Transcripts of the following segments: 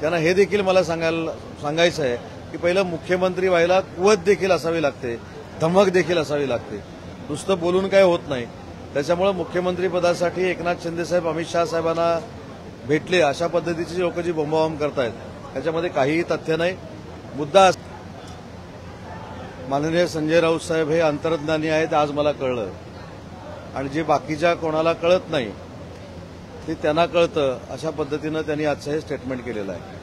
त्यांना हे देखील मला सांगायचं आहे की पहिलं मुख्यमंत्री व्हायला कुवत देखील असावी लागते, धमक देखील असावी लागते. नुसतं बोलून काय होत नाही. त्याच्यामुळे मुख्यमंत्री पदासाठी एकनाथ शिंदेसाहेब अमित शहा साहेबांना भेटले अशा पद्धतीची लोक जी बोंबाबोंब करतायत त्याच्यामध्ये काहीही तथ्य नाही. मुद्दा माननीय संजय राऊत साहेब हे अंतर्ज्ञानी आहेत आज मला कळलं, आणि जे बाकीच्या कोणाला कळत नाही ते त्यांना कळतं अशा पद्धतीनं त्यांनी आजचं हे स्टेटमेंट केलेलं आहे.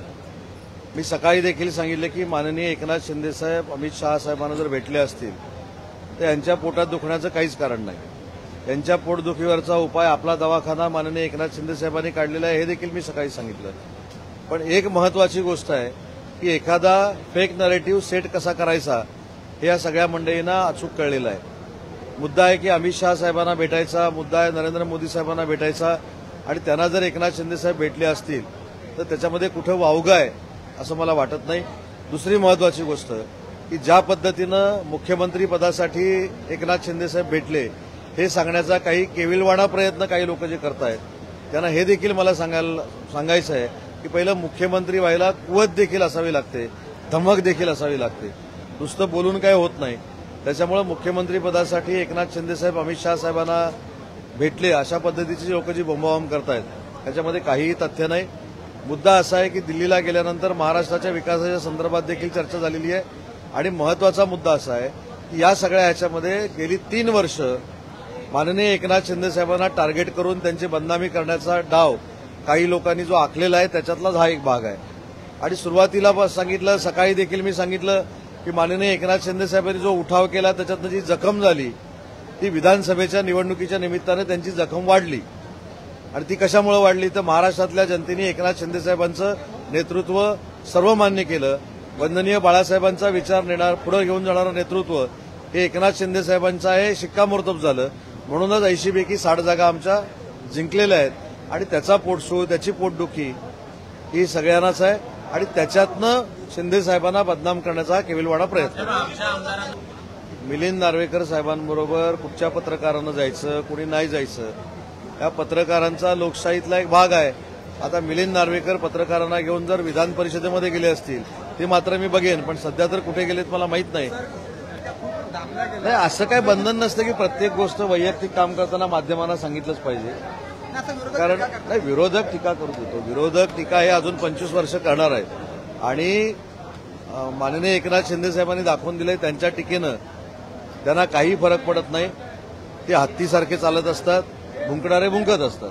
मी सकाळी देखील सांगितलं की माननीय एकनाथ शिंदेसाहेब अमित शहा साहेबांना जर भेटले असतील तर यांच्या पोटात दुखण्याचं काहीच कारण नाही. यांच्या पोटदुखीवरचा उपाय आपला दवाखाना माननीय एकनाथ शिंदेसाहेबांनी काढलेला आहे हे देखील मी सकाळी सांगितलं. पण एक महत्वाची गोष्ट आहे की एखादा फेक नरेटिव्ह सेट कसा करायचा हे या सगळ्या मंडळींना अचूक कळलेलं आहे. मुद्दा आहे की अमित शहा साहेबांना भेटायचा, मुद्दा आहे नरेंद्र मोदी साहेबांना भेटायचा, आणि त्यांना जर एकनाथ शिंदेसाहेब भेटले असतील तर त्याच्यामध्ये कुठं वावगं आहे असं मला वाटत नाही. दुसरी महत्वाची गोष्ट की ज्या पद्धतीनं मुख्यमंत्री पदासाठी एकनाथ शिंदेसाहेब भेटले हे सांगण्याचा काही केविलवाणा प्रयत्न काही लोक जे करतायत त्यांना हे देखील मला सांगायचं आहे की पहिलं मुख्यमंत्री व्हायला कुवत देखील असावी लागते, धमक देखील असावी लागते. नुसतं बोलून काय होत नाही. त्याच्यामुळे मुख्यमंत्री पदासाठी एकनाथ शिंदेसाहेब अमित शहा साहेबांना भेटले अशा पद्धतीची लोक जी बोंबाबोंब करतायत त्याच्यामध्ये काहीही तथ्य नाही. मुद्दा असा आहे की दिल्लीला गेल्यानंतर महाराष्ट्राच्या विकासाच्या संदर्भात देखील चर्चा झालेली आहे, आणि महत्वाचा मुद्दा असा आहे की या सगळ्या ह्याच्यामध्ये गेली 3 वर्ष माननीय एकनाथ शिंदेसाहेबांना टार्गेट करून त्यांची बदनामी करण्याचा डाव काही लोकांनी जो आखलेला आहे त्याच्यातलाच हा एक भाग आहे. आणि सुरुवातीला सांगितलं, सकाळी देखील मी सांगितलं की माननीय एकनाथ शिंदेसाहेबांनी जो उठाव केला त्याच्यातनं जी जखम झाली ती विधानसभेच्या निवडणुकीच्या निमित्तानं त्यांची जखम वाढली. आणि ती कशामुळे वाढली तर महाराष्ट्रातल्या जनतेने एकनाथ शिंदेसाहेबांचं नेतृत्व सर्वमान्य केलं. वंदनीय बाळासाहेबांचा विचार पुढे घेऊन जाणारं नेतृत्व हे एकनाथ शिंदेसाहेबांचं आहे, शिक्कामोर्तब झालं. म्हणूनच 80 पैकी 60 जागा आमच्या जिंकलेल्या आहेत. आणि त्याचा पोटसूळ, त्याची पोटदुखी ही सगळ्यांनाच आहे, आणि त्याच्यातनं शिंदेसाहेबांना बदनाम करण्याचा केविलवाणा प्रयत्न. मिलिंद नार्वेकर साहेबांबरोबर कुठच्या पत्रकारानं जायचं, कुणी नाही जायचं, या पत्रकारांचा लोकशाहीतला एक भाग आहे. आता मिलिंद नार्वेकर पत्रकारांना घेऊन जर विधान परिषदेमध्ये गेले असतील ते मात्र मी बघेन, पण सध्या तर कुठे गेलेत मला माहीत नाही. नाही, असं काही बंधन नसतं की प्रत्येक गोष्ट वैयक्तिक काम करताना माध्यमांना सांगितलंच पाहिजे. कारण नाही, विरोधक टीका करू देतो. विरोधक टीका हे अजून 25 वर्ष करणार आहेत, आणि माननीय एकनाथ शिंदेसाहेबांनी दाखवून दिलंय त्यांच्या टीकेनं त्यांना काही फरक पडत नाही. ते हत्तीसारखे चालत असतात, भुंकणारे भुंकत असतात.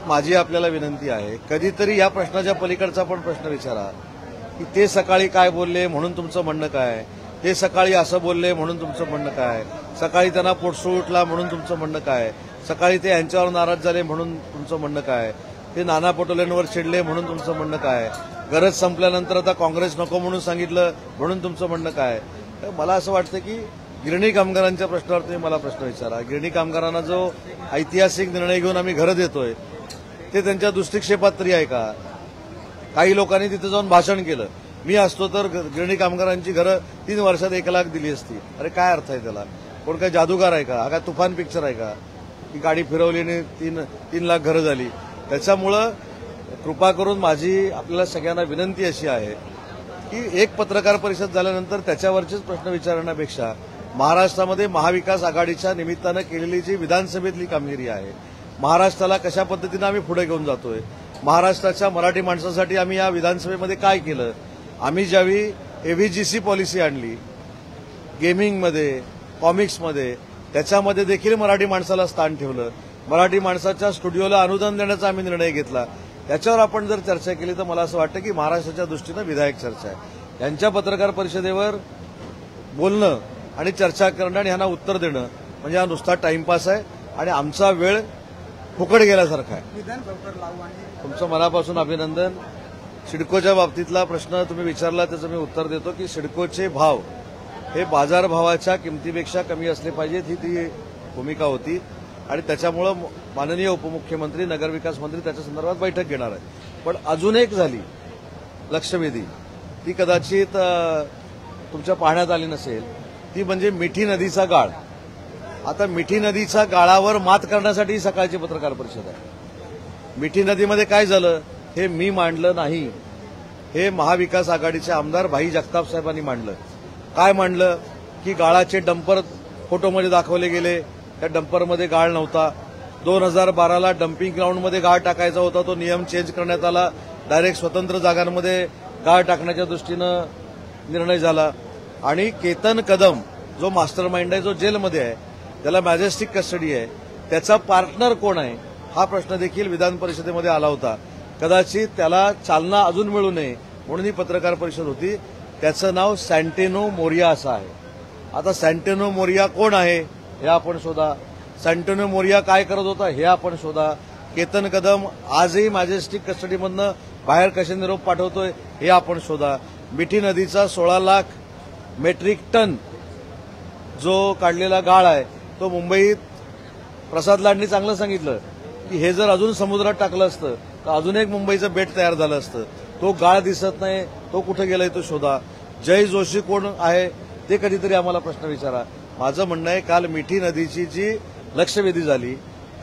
माझी आपल्याला विनंती आहे, कधीतरी या प्रश्नाच्या पलीकडचा पण प्रश्न विचारा की ते सकाळी काय बोलले म्हणून तुमचं म्हणणं काय, ते सकाळी असं बोलले म्हणून तुमचं म्हणणं काय, सकाळी त्यांना पोटसूळ उठला म्हणून तुमचं म्हणणं काय, सकाळी ते यांच्यावर नाराज झाले म्हणून तुमचं म्हणणं काय, ते नाना पटोलेंवर चिडले म्हणून तुमचं म्हणणं काय, गरज संपल्यानंतर आता काँग्रेस नको म्हणून सांगितलं म्हणून तुमचं म्हणणं काय. मला असं वाटतं की गिरणी कामगारांच्या प्रश्नावर तुम्ही मला प्रश्न विचारा. गिरणी कामगारांना जो ऐतिहासिक निर्णय घेऊन आम्ही घरं देतोय ते त्यांच्या दृष्टिक्षेपात तरी आहे का? काही लोकांनी तिथे जाऊन भाषण केलं, मी असतो तर गिरणी कामगारांची घरं 3 वर्षात 1 लाख दिली असती. अरे काय अर्थ आहे त्याला? कोण काय जादूगार आहे का? हा काय तुफान पिक्चर आहे का की गाडी फिरवली आणि 3 लाख घरं झाली? त्याच्यामुळं कृपा करून माझी आपल्याला सगळ्यांना विनंती अशी आहे की एक पत्रकार परिषद झाल्यानंतर त्याच्यावरचेच प्रश्न विचारण्यापेक्षा महाराष्ट्रामध्ये महाविकास आघाडीच्या निमित्तानं केलेली जी विधानसभेतली कामगिरी आहे, महाराष्ट्राला कशा पद्धतीनं आम्ही पुढे घेऊन जातोय, महाराष्ट्राच्या मराठी माणसासाठी आम्ही या विधानसभेमध्ये काय केलं, आम्ही ज्यावेळी एव्हीजीसी पॉलिसी आणली गेमिंगमध्ये, कॉमिक्समध्ये, त्याच्यामध्ये देखील मराठी माणसाला स्थान ठेवलं, मराठी माणसाच्या स्टुडिओला अनुदान देण्याचा आम्ही निर्णय घेतला. त्याच्यावर आपण जर चर्चा केली तर मला असं वाटतं की महाराष्ट्राच्या दृष्टीनं विधायक चर्चा आहे. यांच्या पत्रकार परिषदेवर बोलणं आणि चर्चा करणं आणि ह्यांना उत्तर देणं म्हणजे हा नुसता टाइमपास आहे आणि आमचा वेळ फुकट गेल्यासारखा आहे. तुमचं मनापासून अभिनंदन. सिडकोच्या बाबतीतला प्रश्न तुम्ही विचारला त्याचं मी उत्तर देतो की सिडकोचे भाव हे बाजारभावाच्या किमतीपेक्षा कमी असले पाहिजेत ही ती भूमिका होती, आणि त्याच्यामुळं माननीय उपमुख्यमंत्री, नगरविकास मंत्री त्याच्या संदर्भात बैठक घेणार आहे. पण अजून एक झाली लक्षवेधी, ती कदाचित तुमच्या पाहण्यात आली नसेल, ती म्हणजे मिठी नदीचा गाळ. आता मिठी नदीच्या गाळावर मात करण्यासाठी सकाळची पत्रकार परिषद आहे. मिठी नदीमध्ये काय झालं हे मी मांडलं नाही, हे महाविकास आघाडीचे आमदार भाई जगताप साहेबांनी मांडलं. काय मांडलं की गाळाचे डंपर फोटोमध्ये दाखवले गेले, त्या डंपरमध्ये गाळ नव्हता. 2012ला डम्पिंग ग्राउंडमध्ये गाळ टाकायचा होता, तो नियम चेंज करण्यात आला. डायरेक्ट स्वतंत्र जागांमध्ये गाळ टाकण्याच्या दृष्टीनं निर्णय झाला. आणि केतन कदम जो मास्टर माइंड आहे, जो जेलमध्ये आहे, त्याला मॅजेस्टिक कस्टडी आहे, त्याचा पार्टनर कोण आहे हा प्रश्न देखील विधान परिषदेमध्ये आला होता. कदाचित त्याला चालना अजून मिळू नये म्हणून ही पत्रकार परिषद होती. त्याचं नाव सँटेनो मोरिया असं आहे. आता सँटेनो मोरिया कोण आहे हे आपण शोधा, सँटेनो मोरिया काय करत होता हे आपण शोधा. केतन कदम आजही मॅजेस्टिक कस्टडीमधनं बाहेर कसे निरोप पाठवतोय हे आपण शोधा. मिठी नदीचा 16 लाख मेट्रिक टन जो काढलेला गाळ आहे तो मुंबईत प्रसाद लाडनी चांगलं सांगितलं की हे जर अजून समुद्रात टाकलं असतं तर अजून एक मुंबईचं बेट तयार झालं असतं. तो गाळ दिसत नाही, तो कुठे गेलाय तो शोधा. जय जोशी कोण आहे ते कधीतरी आम्हाला प्रश्न विचारा. माझं म्हणणं आहे काल मिठी नदीची जी लक्षवेधी झाली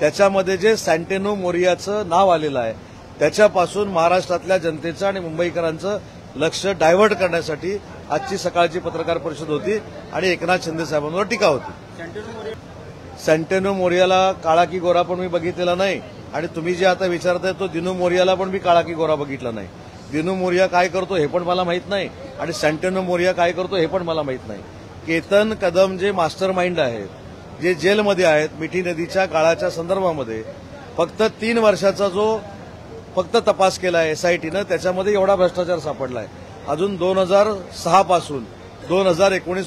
त्याच्यामध्ये जे सँटेनो मोरियाचं नाव आलेलं आहे त्याच्यापासून महाराष्ट्रातल्या जनतेचं आणि मुंबईकरांचं लक्ष डायव्हर्ट करण्यासाठी आजची सकाळची पत्रकार परिषद होती आणि एकनाथ शिंदे साहेबांवर टीका होती. सँटेनो मोरियाला काळा की गोरा पण मी बघितलेला नाही आणि तुम्ही जे आता विचारताय तो दिनू मोरियाला पण मी काळा की गोरा बघितला नाही. दिनू मोरिया काय करतो हे पण मला माहित नाही आणि सँटेनो मोरिया काय करतो हे पण मला माहित नाही. केतन कदम जे मास्टर माइंड आहेत, जे जेलमध्ये आहेत मिठी नदीच्या गाळाच्या संदर्भामध्ये, फक्त 3 वर्षाचा जो फक्त तपास केला एसआयटीनं त्याच्यामध्ये एवढा भ्रष्टाचार सापडलाय. अजून 2006 पासून 2019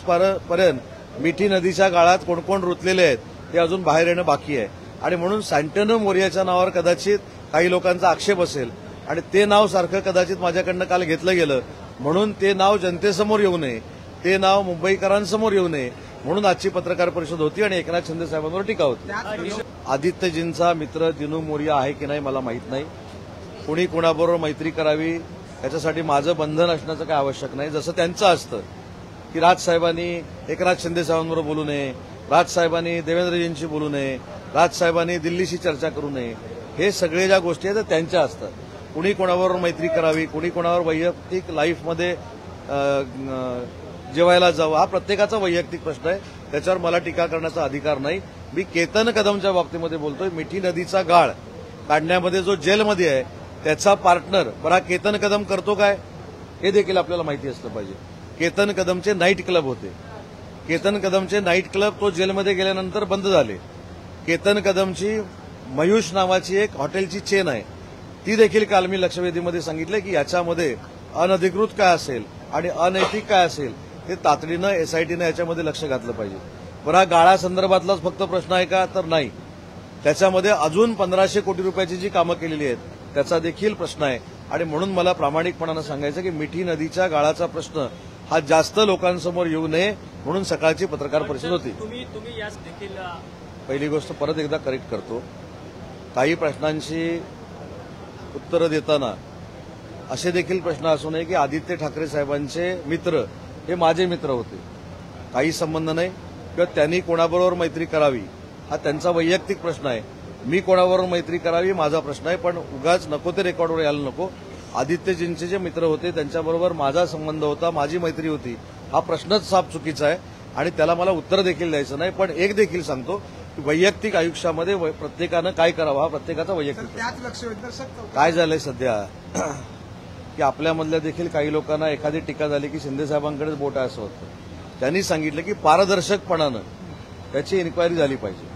पर्यंत मिठी नदीच्या गाळात कोण कोण रुतलेले आहेत ते अजून बाहेर येणं बाकी आहे. आणि म्हणून सँटेनो मोरियाच्या नावावर कदाचित काही लोकांचा आक्षेप असेल आणि ते नाव सारखं कदाचित माझ्याकडनं काल घेतलं गेलं म्हणून ते नाव जनतेसमोर येऊ नये, ते नाव मुंबईकरांसमोर येऊ नये म्हणून आजची पत्रकार परिषद होती आणि एकनाथ शिंदे साहेबांवर टीका होती. आदित्यजींचा मित्र दिनू मोरिया आहे की नाही मला माहित नाही. कुणी कुणाबरोबर मैत्री करावी याच्यासाठी माझं बंधन असण्याचं काय आवश्यक नाही. जसं त्यांचं असतं की राजसाहेबांनी एकनाथ शिंदे साहेबांबरोबर बोलू नये, राजसाहेबांनी देवेंद्रजींशी बोलू नये, राजसाहेबांनी दिल्लीशी चर्चा करू नये, हे सगळे ज्या गोष्टी आहेत त्या त्यांच्या असतात. कुणी कोणाबरोबर मैत्री करावी, कुणी कोणावर वैयक्तिक लाईफमध्ये जेवायला जावं हा प्रत्येकाचा वैयक्तिक प्रश्न आहे, त्याच्यावर मला टीका करण्याचा अधिकार नाही. मी केतन कदमच्या बाबतीमध्ये बोलतोय. मिठी नदीचा गाळ काढण्यामध्ये जो जेलमध्ये आहे त्याचा पार्टनर बरा केतन कदम करतो काय हे देखील आपल्याला माहिती असलं पाहिजे. केतन कदमचे नाईट क्लब होते, केतन कदमचे नाईट क्लब तो जेलमध्ये गेल्यानंतर बंद झाले. केतन कदमची मयूष नावाची एक हॉटेलची चेन आहे, ती देखील काल मी लक्षवेधीमध्ये सांगितलं की याच्यामध्ये अनधिकृत काय असेल आणि अनैतिक काय असेल ते तातडीनं एसआयटीनं याच्यामध्ये लक्ष घातलं पाहिजे. बरं हा गाळासंदर्भातलाच फक्त प्रश्न आहे का तर नाही, त्याच्यामध्ये अजून 1500 कोटी रुपयाची जी कामं केलेली आहेत त्याचा देखील प्रश्न आहे. आणि म्हणून मला प्रामाणिकपणानं सांगायचं की मिठी नदीच्या गाळाचा प्रश्न हा जास्त लोकांसमोर येऊ नये म्हणून सकाळची पत्रकार परिषद होती. पहिली गोष्ट परत एकदा करेक्ट करतो, काही प्रश्नांची उत्तरं देताना असे देखील प्रश्न असू नये की आदित्य ठाकरे साहेबांचे मित्र हे माझे मित्र होते, काही संबंध नाही, किंवा त्यांनी कोणाबरोबर मैत्री करावी हा त्यांचा वैयक्तिक प्रश्न आहे. मी कोणाबरोबर मैत्री करावी माझा प्रश्न आहे, पण उगाच नको ते रेकॉर्डवर यायला नको. आदित्यजींचे जे मित्र होते त्यांच्याबरोबर माझा संबंध होता, माझी मैत्री होती, हा प्रश्नच साफ चुकीचा आहे आणि त्याला मला उत्तर देखील द्यायचं नाही. पण एक देखील सांगतो की वैयक्तिक आयुष्यामध्ये प्रत्येकानं काय करावं हा प्रत्येकाचा वैयक्तिक. काय झालंय सध्या की आपल्यामधल्या देखील काही लोकांना एखादी टीका झाली की शिंदे साहेबांकडेच बोट आहे असं होतं. त्यांनी सांगितलं की पारदर्शकपणानं त्याची इन्क्वायरी झाली पाहिजे.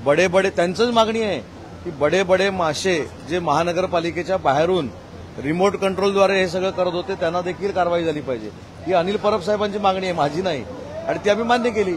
बडे बडे त्यांचंच मागणी आहे की बडे बडे माशे जे महानगरपालिकेच्या बाहेरून रिमोट कंट्रोलद्वारे हे सगळं करत होते त्यांना देखील कारवाई झाली पाहिजे. ही अनिल परब साहेबांची मागणी आहे, माझी नाही, आणि ती आम्ही मान्य केली.